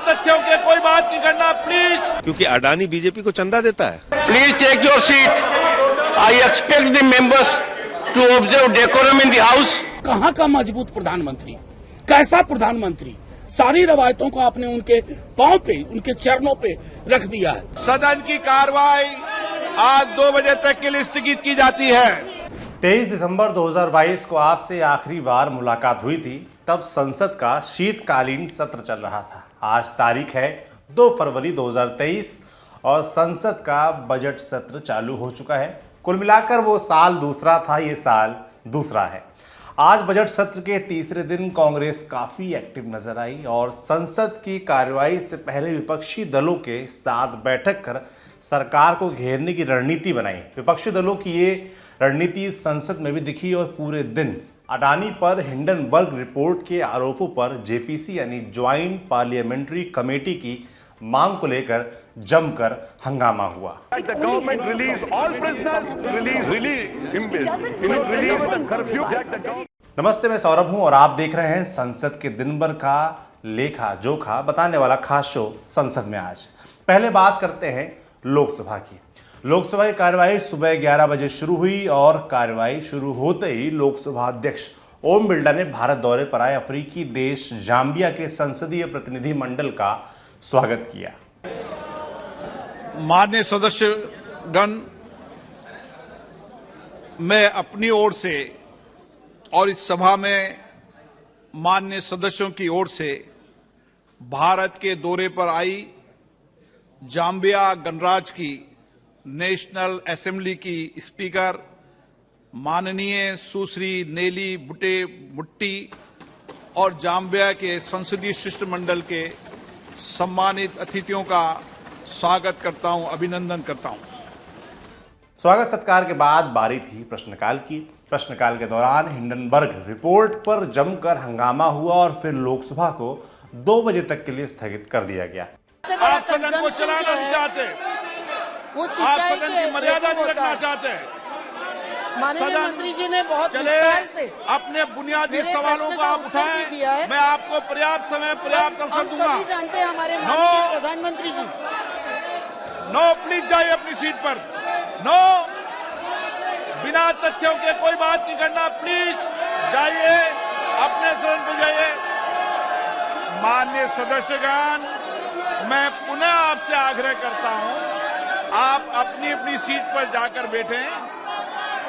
तथ्यों के कोई बात नहीं करना प्लीज, क्योंकि अडानी बीजेपी को चंदा देता है। Please take your seat. I expect the members to observe decorum in the house. कहाँ का मजबूत प्रधानमंत्री, कैसा प्रधानमंत्री? सारी रवायतों को आपने उनके पांव पे, उनके चरणों पे रख दिया है। सदन की कार्रवाई आज 2 बजे तक के लिए स्थगित की जाती है। 23 दिसंबर 2022 को आपसे आखिरी बार मुलाकात हुई थी, तब संसद का शीतकालीन सत्र चल रहा था। आज तारीख है 2 फरवरी 2023 और संसद का बजट सत्र चालू हो चुका है। कुल मिलाकर वो साल दूसरा था, ये साल दूसरा है। आज बजट सत्र के तीसरे दिन कांग्रेस काफी एक्टिव नजर आई और संसद की कार्यवाही से पहले विपक्षी दलों के साथ बैठक कर सरकार को घेरने की रणनीति बनाई। विपक्षी दलों की ये रणनीति संसद में भी दिखी और पूरे दिन अडानी पर हिंडनबर्ग रिपोर्ट के आरोपों पर जेपीसी यानी ज्वाइंट पार्लियामेंट्री कमेटी की मांग को लेकर जमकर हंगामा हुआ। नमस्ते, मैं सौरभ हूं और आप देख रहे हैं संसद के दिन भर का लेखा जोखा बताने वाला खास शो संसद में आज। पहले बात करते हैं लोकसभा की। लोकसभा की कार्यवाही सुबह 11 बजे शुरू हुई और कार्यवाही शुरू होते ही लोकसभा अध्यक्ष ओम बिरला ने भारत दौरे पर आए अफ्रीकी देश जाम्बिया के संसदीय प्रतिनिधि मंडल का स्वागत किया। माननीय सदस्यगण, मैं अपनी ओर से और इस सभा में माननीय सदस्यों की ओर से भारत के दौरे पर आई जाम्बिया गणराज्य की नेशनल असेंबली की स्पीकर माननीय सुश्री नेली बुटे मुट्टी और जाम्बिया के संसदीय शिष्टमंडल के सम्मानित अतिथियों का स्वागत करता हूं, अभिनंदन करता हूं। स्वागत सत्कार के बाद बारी थी प्रश्नकाल की। प्रश्नकाल के दौरान हिंडनबर्ग रिपोर्ट पर जमकर हंगामा हुआ और फिर लोकसभा को 2 बजे तक के लिए स्थगित कर दिया गया। आप सदन को चलाना नहीं चाहते, आप सदन की मर्यादा नहीं रखना चाहते। माननीय मंत्री जी ने बहुत विस्तार से अपने बुनियादी सवालों को आप उठाएं, मैं आपको पर्याप्त समय पर्याप्त अवसर दूंगा। सभी जानते हैं हमारे माननीय प्रधानमंत्री जी। नो, प्लीज जाइए अपनी सीट पर। नो, बिना तथ्यों के कोई बात नहीं करना प्लीज, जाइए अपने सदन पर जाइए। माननीय सदस्यगण, मैं पुनः आपसे आग्रह करता हूं, आप अपनी अपनी सीट पर जाकर बैठें।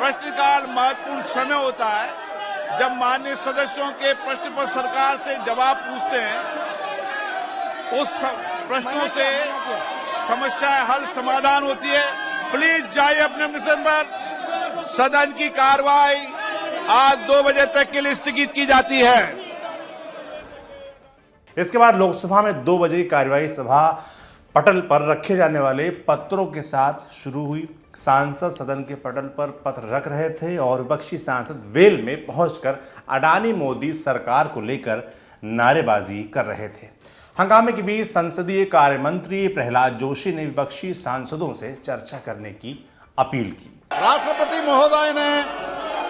प्रश्नकाल महत्वपूर्ण समय होता है जब माननीय सदस्यों के प्रश्न पर सरकार से जवाब पूछते हैं, उस प्रश्नों से समस्याएं हल समाधान होती है। प्लीज जाइए अपने अपने स्थान पर। सदन की कार्रवाई आज 2 बजे तक के लिए स्थगित की जाती है। इसके बाद लोकसभा में 2 बजे की कार्यवाही सभा पटल पर रखे जाने वाले पत्रों के साथ शुरू हुई। सांसद सदन के पटल पर पत्र रख रहे थे और विपक्षी सांसद वेल में पहुंचकर अडानी मोदी सरकार को लेकर नारेबाजी कर रहे थे। हंगामे के बीच संसदीय कार्य मंत्री प्रहलाद जोशी ने विपक्षी सांसदों से चर्चा करने की अपील की। राष्ट्रपति महोदय ने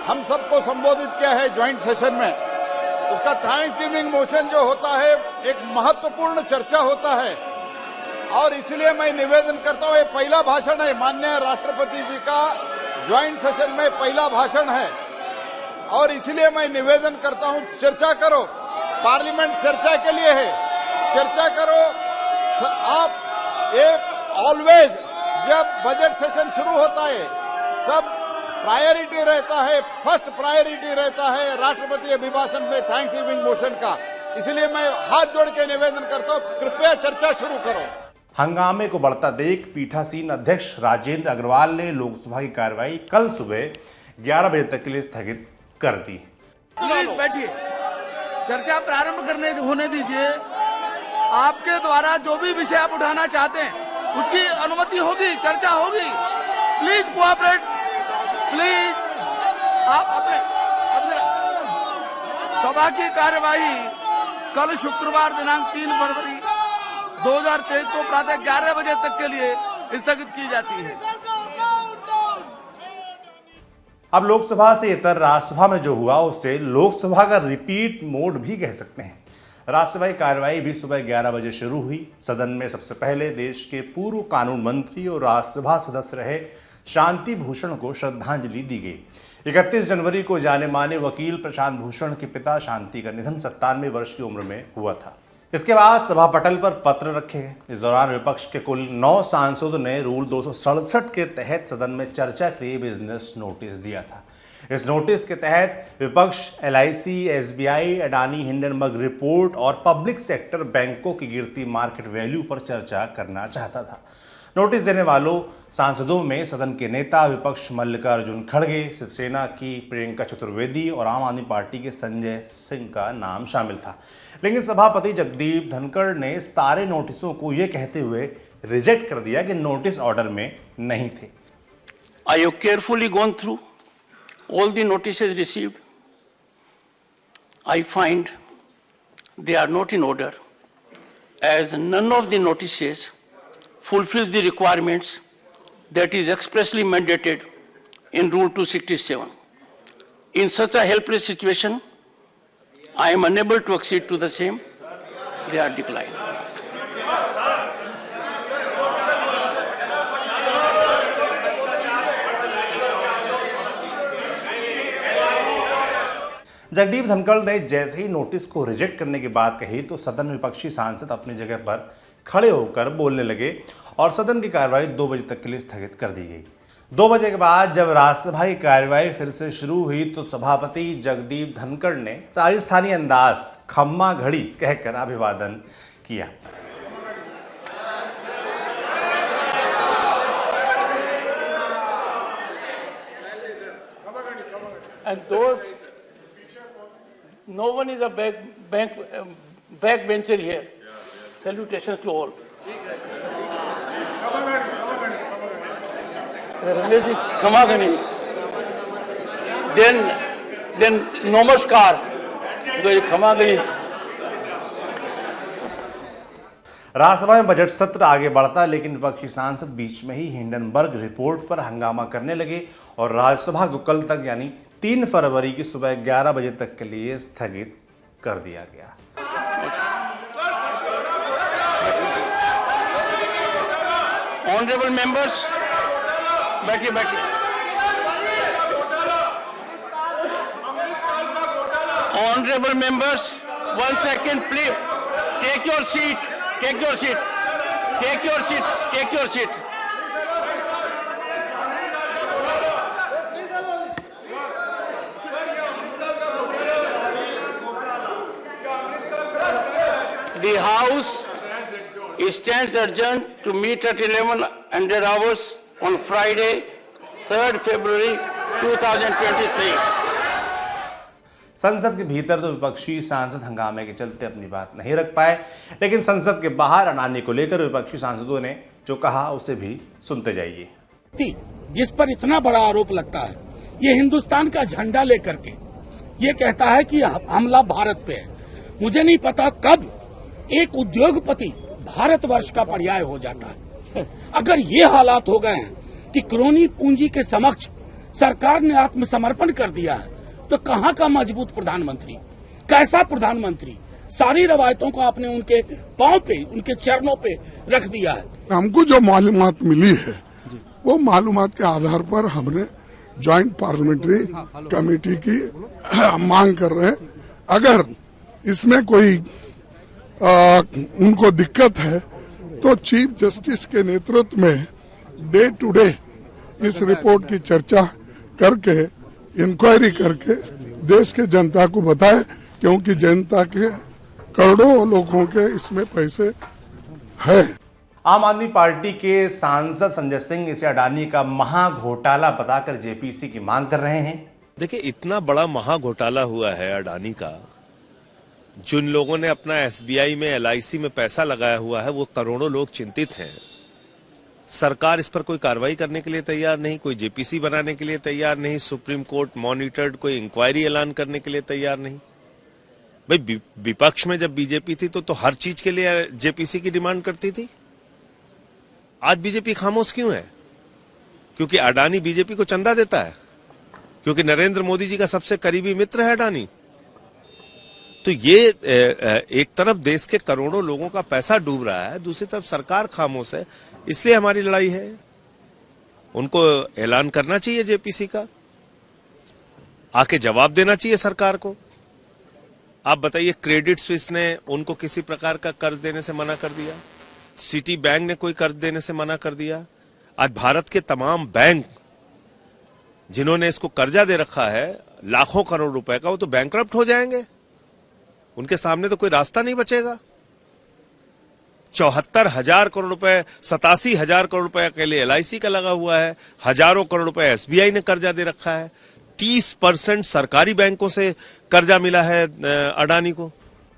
हम सबको संबोधित किया है ज्वाइंट सेशन में। उसका थैंक्स गिविंग मोशन जो होता है एक महत्वपूर्ण चर्चा होता है और इसलिए मैं निवेदन करता हूं, ये पहला भाषण है माननीय राष्ट्रपति जी का, ज्वाइंट सेशन में पहला भाषण है और इसलिए मैं निवेदन करता हूं, चर्चा करो। पार्लियामेंट चर्चा के लिए है, चर्चा करो। आप एक ऑलवेज जब बजट सेशन शुरू होता है तब प्रायोरिटी रहता है, फर्स्ट प्रायोरिटी रहता है राष्ट्रपति अभिभाषण में थैंक्स गिविंग मोशन का। इसलिए मैं हाथ जोड़ के निवेदन करता हूं, कृपया चर्चा शुरू करो। हंगामे को बढ़ता देख पीठासीन अध्यक्ष राजेंद्र अग्रवाल ने लोकसभा की कार्यवाही कल सुबह 11 बजे तक के लिए स्थगित कर दी। प्लीज बैठिए, चर्चा प्रारंभ करने होने दीजिए। आपके द्वारा जो भी विषय आप उठाना चाहते हैं उसकी अनुमति होगी, चर्चा होगी। Please cooperate, please. आप अपने सभा की कार्यवाही कल शुक्रवार दिनांक 3 फरवरी 2023 को प्रातः 11 बजे तक के लिए स्थगित की जाती है। अब लोकसभा से इतर राज्यसभा में जो हुआ उसे लोकसभा का रिपीट मोड भी कह सकते हैं। राज्यसभाई कार्यवाही भी सुबह 11 बजे शुरू हुई। सदन में सबसे पहले देश के पूर्व कानून मंत्री और राज्यसभा सदस्य रहे शांति भूषण को श्रद्धांजलि दी गई। 31 जनवरी को जाने माने वकील प्रशांत भूषण के पिता शांति का निधन 97 वर्ष की उम्र में हुआ था। इसके बाद सभा पटल पर पत्र रखे गए। इस दौरान विपक्ष के कुल 9 सांसदों ने रूल 267 के तहत सदन में चर्चा के लिए बिजनेस नोटिस दिया था। इस नोटिस के तहत विपक्ष LIC, SBI, Adani Hindenburg report और पब्लिक सेक्टर बैंकों की गिरती मार्केट वैल्यू पर चर्चा करना चाहता था। नोटिस देने वालों सांसदों में सदन के नेता विपक्ष मल्लिकार्जुन खड़गे, शिवसेना की प्रियंका चतुर्वेदी और आम आदमी पार्टी के संजय सिंह का नाम शामिल था। लेकिन सभापति जगदीप धनखड़ ने सारे नोटिसों को यह कहते हुए रिजेक्ट कर दिया कि नोटिस ऑर्डर में नहीं थे। I have carefully gone through all the notices received. I find they are not in order, as none of the notices fulfills the requirements that is expressly mandated in Rule 267. In such a helpless situation, I am unable to accede to the same. They are declined. Jagdeep Dhankhar ने जैसे ही notice को reject करने की बात कही तो सदन विपक्षी सांसद अपनी जगह पर खड़े होकर बोलने लगे और सदन की कार्यवाही 2 बजे तक के लिए स्थगित कर दी गई। 2 बजे के बाद जब राज्यसभा की कार्यवाही फिर से शुरू हुई तो सभापति जगदीप धनखड़ ने राजस्थानी अंदाज खम्मा घड़ी कहकर अभिवादन किया। And those, no one is a backbencher here. Salutations to all. Then namaskar. Rajya Sabha में बजट सत्र आगे बढ़ता लेकिन विपक्षी सांसद बीच में ही हिंडनबर्ग रिपोर्ट पर हंगामा करने लगे और राज्यसभा को कल तक यानी 3 फरवरी की सुबह 11 बजे तक के लिए स्थगित कर दिया गया। Honorable members, बैठिए। Honorable members, 1 second, please. Take your seat. The House stands adjourned to meet at 1100 hours on Friday, 3rd February 2023. संसद के भीतर तो विपक्षी सांसद हंगामे के चलते अपनी बात नहीं रख पाए, लेकिन संसद के बाहर अडानी को लेकर विपक्षी सांसदों ने जो कहा उसे भी सुनते जाइए। जिस पर इतना बड़ा आरोप लगता है, ये हिंदुस्तान का झंडा लेकर के ये कहता है कि हमला भारत पे है। मुझे नहीं पता कब एक उद्योगपति भारतवर्ष का पर्याय हो जाता है। अगर ये हालात हो गए हैं कि क्रोनी पूंजी के समक्ष सरकार ने आत्मसमर्पण कर दिया है, तो कहाँ का मजबूत प्रधानमंत्री, कैसा प्रधानमंत्री? सारी रवायतों को आपने उनके पांव पे, उनके चरणों पे रख दिया है। हमको जो मालूमात मिली है वो मालूमात के आधार पर हमने ज्वाइंट पार्लियामेंट्री कमेटी की मांग कर रहे हैं। अगर इसमें कोई उनको दिक्कत है तो चीफ जस्टिस के नेतृत्व में डे टू डे इस रिपोर्ट की चर्चा करके इंक्वायरी करके देश के जनता को बताए, क्योंकि जनता के करोड़ों लोगों के इसमें पैसे हैं। आम आदमी पार्टी के सांसद संजय सिंह इसे अडानी का महा घोटाला बताकर जेपीसी की मांग कर रहे हैं। देखिए, इतना बड़ा महा घोटाला हुआ है अडानी का, जिन लोगों ने अपना SBI में LIC में पैसा लगाया हुआ है वो करोड़ों लोग चिंतित हैं। सरकार इस पर कोई कार्रवाई करने के लिए तैयार नहीं, कोई जेपीसी बनाने के लिए तैयार नहीं, सुप्रीम कोर्ट मॉनिटर्ड कोई इंक्वायरी ऐलान करने के लिए तैयार नहीं। भाई विपक्ष में जब बीजेपी थी तो हर चीज के लिए जेपीसी की डिमांड करती थी। आज बीजेपी खामोश क्यों है? क्योंकि अडानी बीजेपी को चंदा देता है, क्योंकि नरेंद्र मोदी जी का सबसे करीबी मित्र है अडानी। तो ये एक तरफ देश के करोड़ों लोगों का पैसा डूब रहा है, दूसरी तरफ सरकार खामोश है। इसलिए हमारी लड़ाई है। उनको ऐलान करना चाहिए जेपीसी का, आके जवाब देना चाहिए सरकार को। आप बताइए, क्रेडिट स्विस ने उनको किसी प्रकार का कर्ज देने से मना कर दिया, सिटी बैंक ने कोई कर्ज देने से मना कर दिया। आज भारत के तमाम बैंक जिन्होंने इसको कर्जा दे रखा है लाखों करोड़ रुपए का, वो तो बैंकरप्ट हो जाएंगे। उनके सामने तो कोई रास्ता नहीं बचेगा। 74,000 करोड़ रुपए, 87,000 करोड़ रुपए अकेले LIC का लगा हुआ है, हजारों करोड़ रुपए SBI ने कर्जा दे रखा है, 30% सरकारी बैंकों से कर्जा मिला है अडानी को।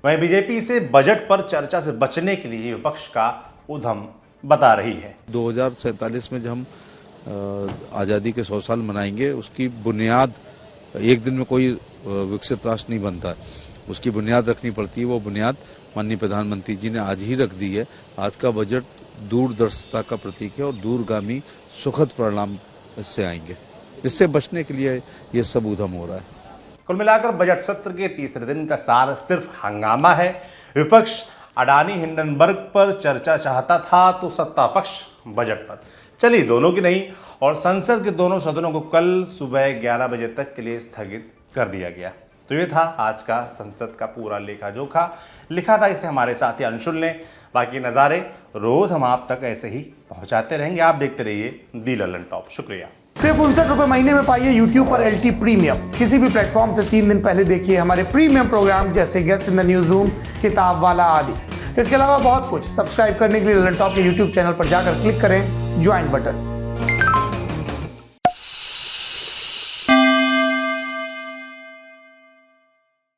वहीं बीजेपी से बजट पर चर्चा से बचने के लिए विपक्ष का उद्यम बता रही है। 2047 में जब हम आज़ादी के 100 साल मनाएंगे, उसकी बुनियाद एक दिन में कोई विकसित राष्ट्र नहीं बनता है, उसकी बुनियाद रखनी पड़ती है। वो बुनियाद माननीय प्रधानमंत्री जी ने आज ही रख दी है। आज का बजट दूरदर्शिता का प्रतीक है और दूरगामी सुखद परिणाम इससे आएंगे। इससे बचने के लिए ये सब उद्यम हो रहा है। कुल मिलाकर बजट सत्र के तीसरे दिन का सार सिर्फ हंगामा है। विपक्ष अडानी हिंडनबर्ग पर चर्चा चाहता था तो सत्ता पक्ष बजट पर। चलिए दोनों की नहीं, और संसद के दोनों सदनों को कल सुबह 11 बजे तक के लिए स्थगित कर दिया गया। तो ये था आज का संसद का पूरा लेखा जोखा। लिखा था इसे हमारे साथी अंशुल ने। बाकी नज़ारे रोज हम आप तक ऐसे ही पहुंचाते रहेंगे। आप देखते रहिए दी ललन टॉप। शुक्रिया। सिर्फ 59 रुपए महीने में पाइए YouTube पर LT प्रीमियम। किसी भी प्लेटफॉर्म से 3 दिन पहले देखिए हमारे प्रीमियम प्रोग्राम जैसे guest in the news room, किताब वाला आदि। इसके अलावा बहुत कुछ। सब्सक्राइब करने के लिए ललन टॉप के YouTube चैनल पर जाकर क्लिक करें ज्वाइन बटन।